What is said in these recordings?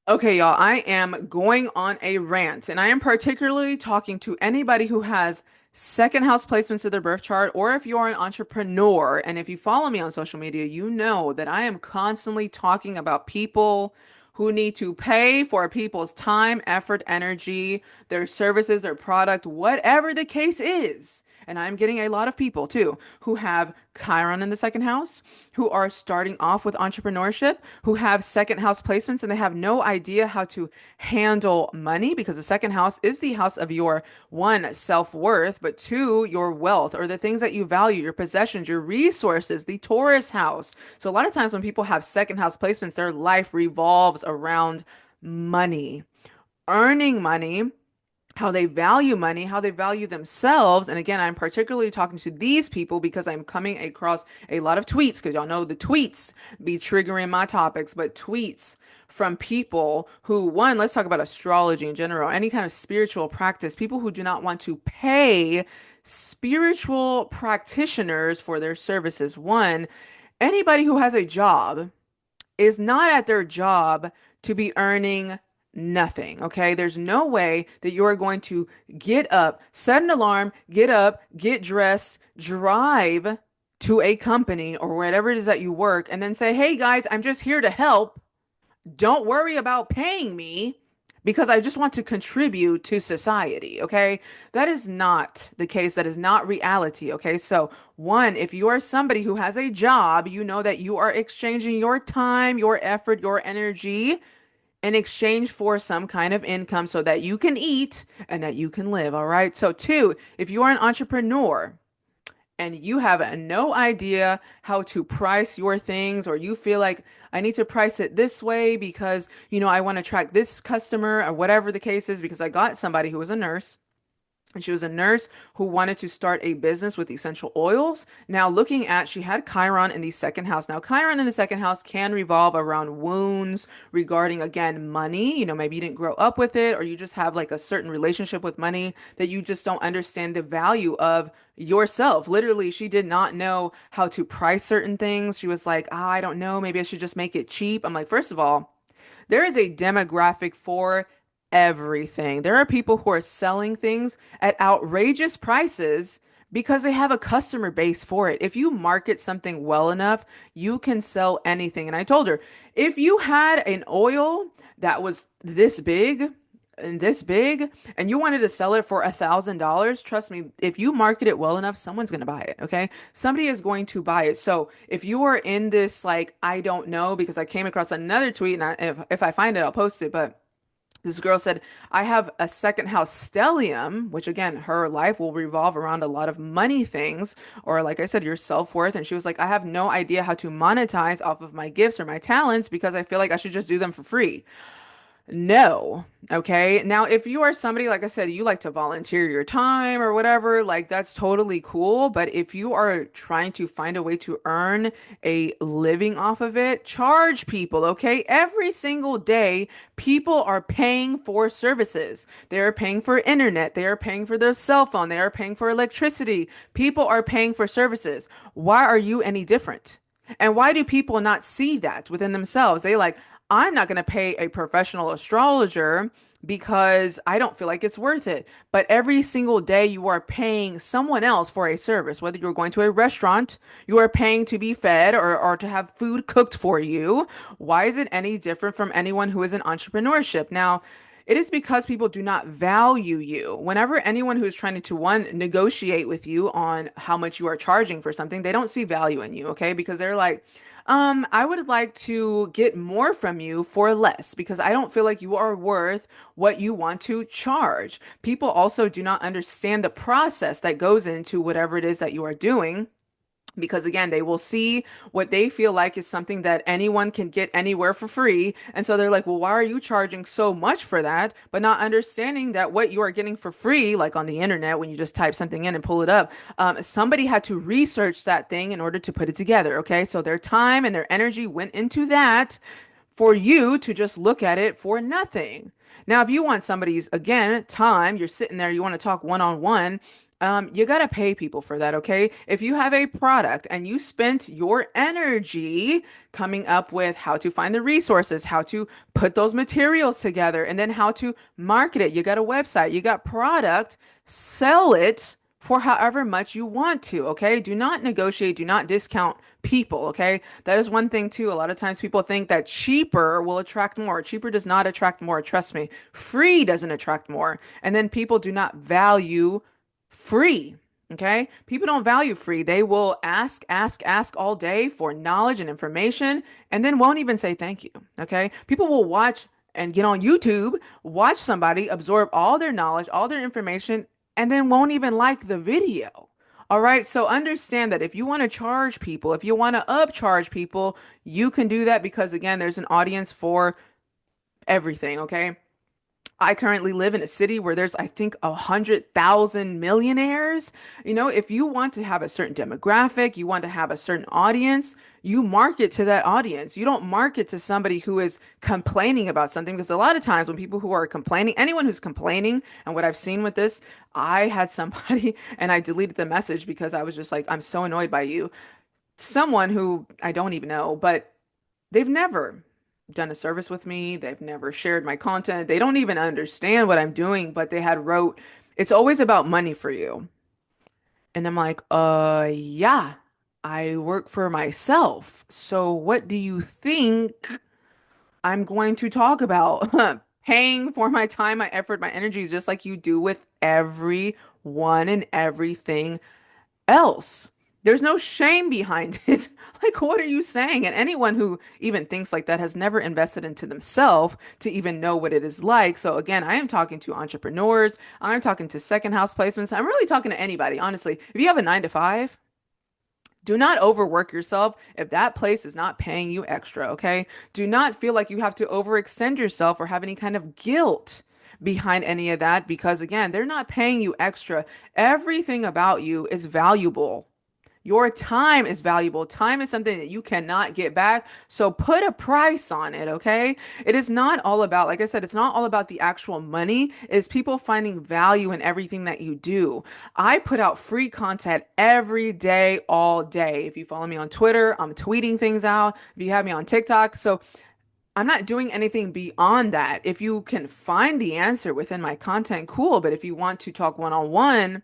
Okay, y'all, I am going on a rant, and I am particularly talking to anybody who has second house placements in their birth chart, or if you're an entrepreneur. And if you follow me on social media, you know that I am constantly talking about people who need to pay for people's time, effort, energy, their services, their product, whatever the case is. And I'm getting a lot of people too who have Chiron in the second house, who are starting off with entrepreneurship, who have second house placements and they have no idea how to handle money because the second house is the house of your one, self-worth, but two, your wealth or the things that you value, your possessions, your resources, the Taurus house. So a lot of times when people have second house placements, their life revolves around money, earning money, money, how they value themselves. And again, I'm particularly talking to these people because I'm coming across a lot of tweets, because y'all know the tweets be triggering my topics, but tweets from people who, one, let's talk about astrology in general, any kind of spiritual practice, people who do not want to pay spiritual practitioners for their services. One, anybody who has a job is not at their job to be earning nothing. Okay. There's no way that you are going to get up, set an alarm, get up, get dressed, drive to a company or wherever it is that you work, and then say, hey guys, I'm just here to help. Don't worry about paying me because I just want to contribute to society. Okay. That is not the case. That is not reality. Okay. So, one, if you are somebody who has a job, you know that you are exchanging your time, your effort, your energy in exchange for some kind of income so that you can eat and that you can live. All right. So, two, if you are an entrepreneur, and you have no idea how to price your things, or you feel like I need to price it this way because, I want to attract this customer or whatever the case is, because I got somebody who was a nurse. And she was a nurse who wanted to start a business with essential oils. Now, looking at, she had Chiron in the second house. Now, Chiron in the second house can revolve around wounds regarding, again, money. Maybe you didn't grow up with it, or you just have like a certain relationship with money that you just don't understand the value of yourself. Literally, she did not know how to price certain things. She was like, I don't know, maybe I should just make it cheap. I'm like, first of all, there is a demographic for everything. There are people who are selling things at outrageous prices because they have a customer base for it. If you market something well enough, you can sell anything. And I told her, if you had an oil that was this big, and you wanted to sell it for $1,000, trust me, if you market it well enough, someone's going to buy it. Okay. Somebody is going to buy it. So if you are in this, like, I don't know, because I came across another tweet, and if I find it, I'll post it. But this girl said, I have a second house stellium, which again, her life will revolve around a lot of money things, or like I said, your self-worth. And she was like, I have no idea how to monetize off of my gifts or my talents because I feel like I should just do them for free. No. Okay. Now, if you are somebody, like I said, you like to volunteer your time or whatever, like that's totally cool. But if you are trying to find a way to earn a living off of it, charge people. Okay. Every single day, people are paying for services. They are paying for internet. They are paying for their cell phone. They are paying for electricity. People are paying for services. Why are you any different? And why do people not see that within themselves? They like, I'm not going to pay a professional astrologer because I don't feel like it's worth it. But every single day you are paying someone else for a service, whether you're going to a restaurant, you are paying to be fed or to have food cooked for you. Why is it any different from anyone who is in entrepreneurship? Now, it is because people do not value you. Whenever anyone who is trying to, one, negotiate with you on how much you are charging for something, they don't see value in you, okay? Because they're like, I would like to get more from you for less because I don't feel like you are worth what you want to charge. People also do not understand the process that goes into whatever it is that you are doing, because again, they will see what they feel like is something that anyone can get anywhere for free. And so they're like, well, why are you charging so much for that? But not understanding that what you are getting for free, like on the internet, when you just type something in and pull it up, somebody had to research that thing in order to put it together. Okay. So their time and their energy went into that for you to just look at it for nothing. Now, if you want somebody's, again, time, you're sitting there, you want to talk one on one, You gotta pay people for that, okay? If you have a product and you spent your energy coming up with how to find the resources, how to put those materials together, and then how to market it, you got a website, you got product, sell it for however much you want to, okay? Do not negotiate, do not discount people, okay? That is one thing too. A lot of times people think that cheaper will attract more. Cheaper does not attract more, trust me. Free doesn't attract more. And then people do not value free. Okay. People don't value free. They will ask, ask, ask all day for knowledge and information and then won't even say thank you. Okay. People will watch and get on YouTube, watch somebody absorb all their knowledge, all their information, and then won't even like the video. All right. So understand that if you want to charge people, if you want to upcharge people, you can do that because, again, there's an audience for everything. Okay. I currently live in a city where there's, I think, 100,000 millionaires. You know, if you want to have a certain demographic, you want to have a certain audience, you market to that audience. You don't market to somebody who is complaining about something because a lot of times when people who are complaining, anyone who's complaining, and what I've seen with this, I had somebody and I deleted the message because I was just like, I'm so annoyed by you. Someone who I don't even know, but they've never done a service with me. They've never shared my content. They don't even understand what I'm doing, but they had wrote, it's always about money for you. And I'm like, yeah, I work for myself. So what do you think I'm going to talk about? Paying for my time, my effort, my energy, just like you do with everyone and everything else. There's no shame behind it. Like, what are you saying? And anyone who even thinks like that has never invested into themselves to even know what it is like. So, again, I am talking to entrepreneurs. I'm talking to second house placements. I'm really talking to anybody, honestly. If you have a 9 to 5, do not overwork yourself if that place is not paying you extra, okay? Do not feel like you have to overextend yourself or have any kind of guilt behind any of that because, again, they're not paying you extra. Everything about you is valuable. Your time is valuable. Time is something that you cannot get back. So put a price on it, okay? It is not all about, like I said, it's not all about the actual money. It's people finding value in everything that you do. I put out free content every day, all day. If you follow me on Twitter, I'm tweeting things out. If you have me on TikTok. So I'm not doing anything beyond that. If you can find the answer within my content, cool. But if you want to talk one on one,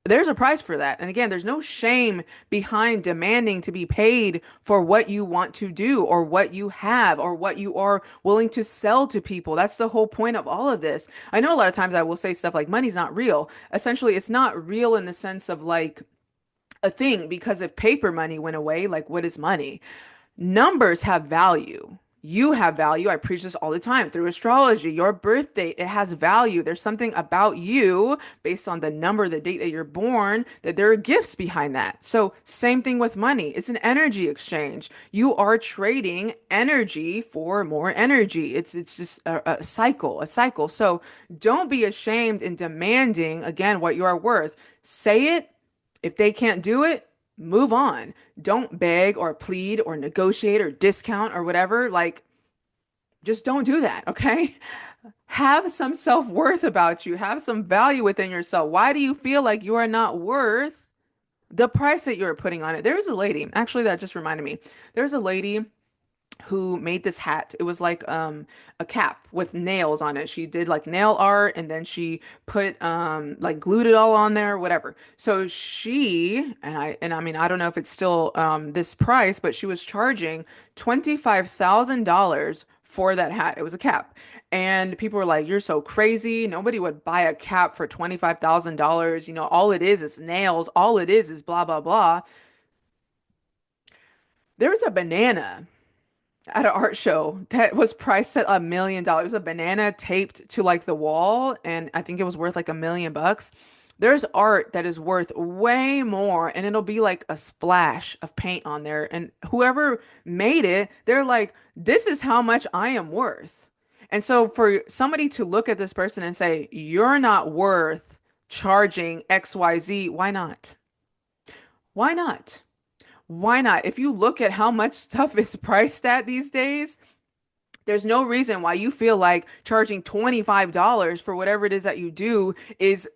there's a price for that. And again, there's no shame behind demanding to be paid for what you want to do or what you have or what you are willing to sell to people. That's the whole point of all of this. I know a lot of times I will say stuff like money's not real. Essentially, it's not real in the sense of like a thing because if paper money went away, like what is money? Numbers have value. You have value. I preach this all the time through astrology. Your birth date, it has value. There's something about you based on the number, the date that you're born, that there are gifts behind that. So, same thing with money. It's an energy exchange. You are trading energy for more energy. It's just a cycle, a cycle. So, don't be ashamed in demanding again what you are worth. Say it. If they can't do it, move on. Don't beg or plead or negotiate or discount or whatever. Like, just don't do that, okay? Have some self-worth about you. Have some value within yourself. Why do you feel like you are not worth the price that you're putting on it? There was a lady, actually, that just reminded me. There's a lady who made this hat. It was like a cap with nails on it. She did like nail art and then she put like glued it all on there, whatever. So she and I mean I don't know if it's still this price, but she was charging $25,000 for that hat. It was a cap. And people were like, "You're so crazy. Nobody would buy a cap for $25,000. You know, all it is nails. All it is blah blah blah." There was a banana at an art show that was priced at $1 million. It was a banana taped to like the wall, and I think it was worth like $1 million. There's art that is worth way more, and it'll be like a splash of paint on there. And whoever made it, they're like, this is how much I am worth. And so for somebody to look at this person and say, you're not worth charging XYZ, why not? Why not? Why not? If you look at how much stuff is priced at these days, There's no reason why you feel like charging $25 for whatever it is that you do is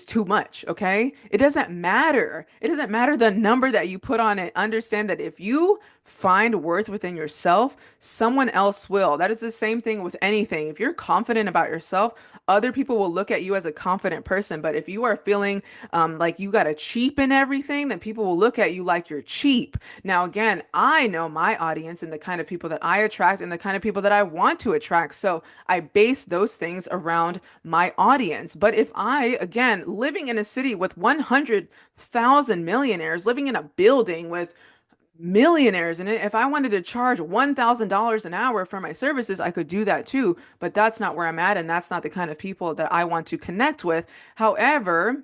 too much, okay? It doesn't matter. It doesn't matter the number that you put on it. Understand that if you find worth within yourself, someone else will. That is the same thing with anything. If you're confident about yourself, other people will look at you as a confident person. But if you are feeling like you got to cheapen everything, then people will look at you like you're cheap. Now, again, I know my audience and the kind of people that I attract and the kind of people that I want to attract. So I base those things around my audience. But if I, again, living in a city with 100,000 millionaires, living in a building with millionaires in it, if I wanted to charge $1,000 an hour for my services, I could do that too. But that's not where I'm at, and that's not the kind of people that I want to connect with. However,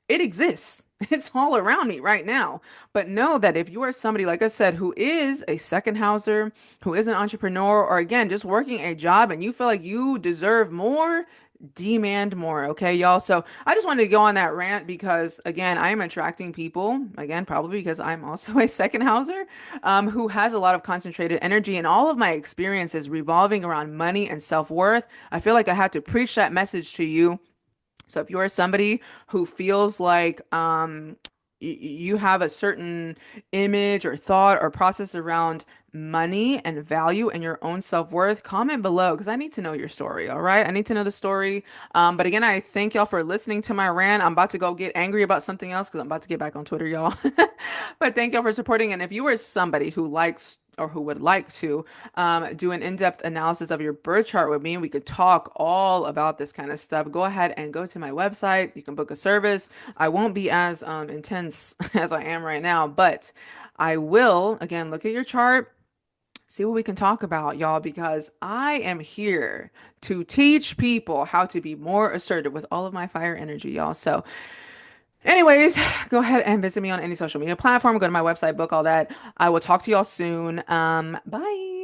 it exists. It's all around me right now. But know that if you are somebody, like I said, who is a second houser, who is an entrepreneur, or again, just working a job and you feel like you deserve more, demand more. Okay, y'all. So I just wanted to go on that rant because, again, I am attracting people, again, probably because I'm also a second houser, who has a lot of concentrated energy, and all of my experiences revolving around money and self-worth. I feel like I had to preach that message to you. So if you're somebody who feels like you have a certain image or thought or process around money and value and your own self-worth, comment below because I need to know your story. All right. I need to know the story. But again, I thank y'all for listening to my rant. I'm about to go get angry about something else because I'm about to get back on Twitter, y'all. But thank y'all for supporting. And if you are somebody who likes or who would like to do an in-depth analysis of your birth chart with me, we could talk all about this kind of stuff. Go ahead and go to my website. You can book a service. I won't be as intense as I am right now, but I will, again, look at your chart, see what we can talk about, y'all, because I am here to teach people how to be more assertive with all of my fire energy, y'all. So, anyways, go ahead and visit me on any social media platform. Go to my website, book all that. I will talk to y'all soon. Bye.